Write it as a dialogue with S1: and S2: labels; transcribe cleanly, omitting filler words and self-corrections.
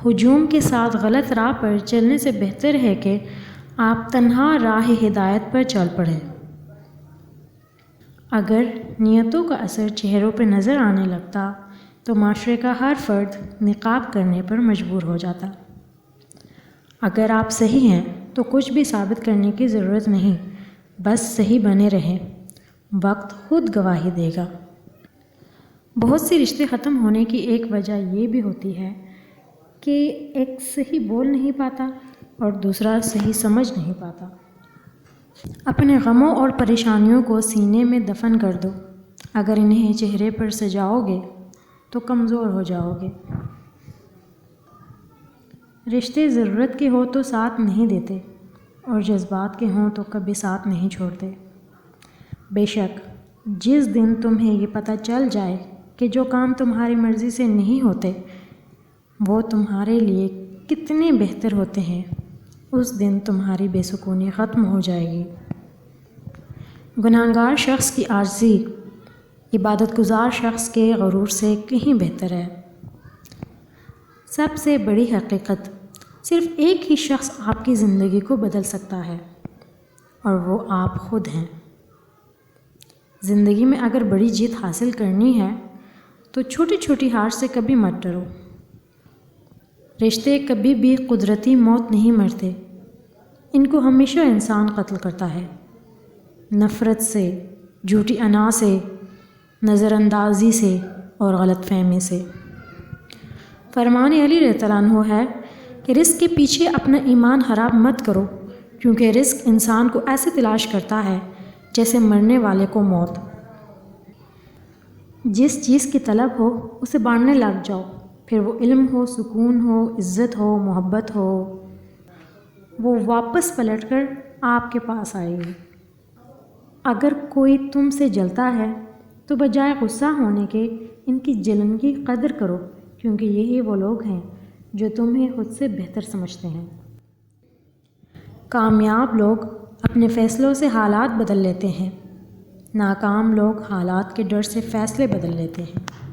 S1: ہجوم کے ساتھ غلط راہ پر چلنے سے بہتر ہے کہ آپ تنہا راہ ہدایت پر چل پڑیں۔ اگر نیتوں کا اثر چہروں پر نظر آنے لگتا تو معاشرے کا ہر فرد نقاب کرنے پر مجبور ہو جاتا۔ اگر آپ صحیح ہیں تو کچھ بھی ثابت کرنے کی ضرورت نہیں، بس صحیح بنے رہیں، وقت خود گواہی دے گا۔ بہت سے رشتے ختم ہونے کی ایک وجہ یہ بھی ہوتی ہے کہ ایک صحیح بول نہیں پاتا اور دوسرا صحیح سمجھ نہیں پاتا۔ اپنے غموں اور پریشانیوں کو سینے میں دفن کر دو، اگر انہیں چہرے پر سجاؤ گے تو کمزور ہو جاؤ گے۔ رشتے ضرورت کے ہوں تو ساتھ نہیں دیتے اور جذبات کے ہوں تو کبھی ساتھ نہیں چھوڑتے۔ بے شک جس دن تمہیں یہ پتہ چل جائے کہ جو کام تمہاری مرضی سے نہیں ہوتے وہ تمہارے لیے کتنے بہتر ہوتے ہیں، اس دن تمہاری بے سکونی ختم ہو جائے گی۔ گناہگار شخص کی عاجزی عبادت گزار شخص کے غرور سے کہیں بہتر ہے۔ سب سے بڑی حقیقت، صرف ایک ہی شخص آپ کی زندگی کو بدل سکتا ہے اور وہ آپ خود ہیں۔ زندگی میں اگر بڑی جیت حاصل کرنی ہے تو چھوٹی چھوٹی ہار سے کبھی مت ڈرو۔ رشتے کبھی بھی قدرتی موت نہیں مرتے، ان کو ہمیشہ انسان قتل کرتا ہے، نفرت سے، جھوٹی انا سے، نظر اندازی سے اور غلط فہمی سے۔ فرمان علی رضی اللہ عنہ ہے کہ رزق کے پیچھے اپنا ایمان خراب مت کرو، کیونکہ رزق انسان کو ایسے تلاش کرتا ہے جیسے مرنے والے کو موت۔ جس چیز کی طلب ہو اسے بانٹنے لگ جاؤ، پھر وہ علم ہو، سکون ہو، عزت ہو، محبت ہو، وہ واپس پلٹ کر آپ کے پاس آئے گی۔ اگر کوئی تم سے جلتا ہے تو بجائے غصہ ہونے کے ان کی جلن کی قدر کرو، کیونکہ یہی وہ لوگ ہیں جو تمہیں خود سے بہتر سمجھتے ہیں۔ کامیاب لوگ اپنے فیصلوں سے حالات بدل لیتے ہیں، ناکام لوگ حالات کے ڈر سے فیصلے بدل لیتے ہیں۔